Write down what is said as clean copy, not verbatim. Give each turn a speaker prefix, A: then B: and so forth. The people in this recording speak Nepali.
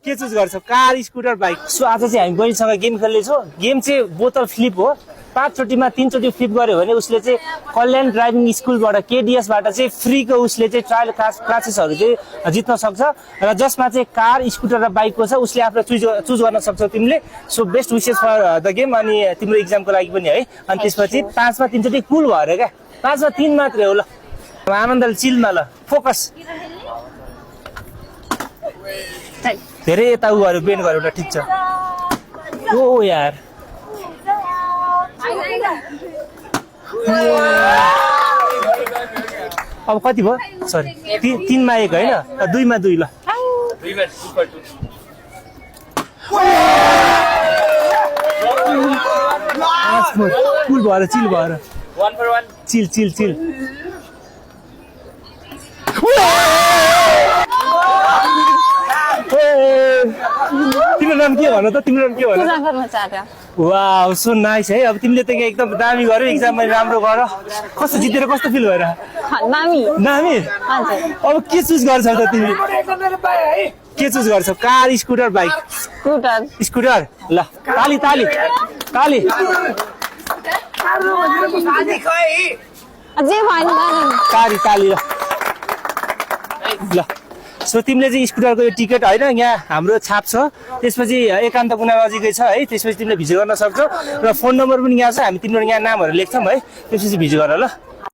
A: के चुज गर्छौ? Car, scooter, bike? सो आज चाहिँ हामी बहिनीसँग गेम खेल्नेछौँ। गेम चाहिँ बोतल फ्लिप हो। 5 चोटिमा 3 चोटि फ्लिप गर्यो भने उसले चाहिँ कल्याण ड्राइभिङ स्कुलबाट केडिएसबाट चाहिँ फ्रीको उसले चाहिँ ट्रायल क्लासेसहरू चाहिँ जित्न सक्छ र जसमा चाहिँ कार, स्कुटर र बाइकको छ उसले आफ्नो चुज गर्न सक्छौ तिमीले। So best wishes for the game अनि तिम्रो इक्जामको लागि पनि है। अनि त्यसपछि 5 मा 3 चोटि कुल भएर क्या 5 मा 3 मात्रै हो। ल आनन्दले चिलमा ल फोकस धेरै यता उ गर्यो बेन्ड गर्यो एउटा ठिक छ। ओ यार अब कति भयो? सरी 3 मा 1 होइन 2 मा 2 ल कुल भएर चिल भएर
B: 1 for 1
A: चिल तिम्रो नाम के भन त? तिम्रो नाम के भन? वाउ सो नाइस है। अब तिमीले त एकदम दामी गर्यो एक्जाममा राम्रो गर। कस्तो जितेर कस्तो फिल भएर? दामी। अब के चुज गर्छौ त तिमी? के चुज गर्छौ? Car, scooter, bike? स्कुटर। ल ताली ताली ताली ताली ताली ल सो तिमीले चाहिँ स्कुटरको यो टिकट होइन यहाँ हाम्रो छाप छ। त्यसपछि एकान्त कुना नजिकै छ है। त्यसपछि तिमीले भिजिट गर्न सक्छौ र फोन नम्बर पनि यहाँ छ। हामी तिम्रो यहाँ नामहरू लेख्छौँ है। त्यसपछि भिजिट गर ल।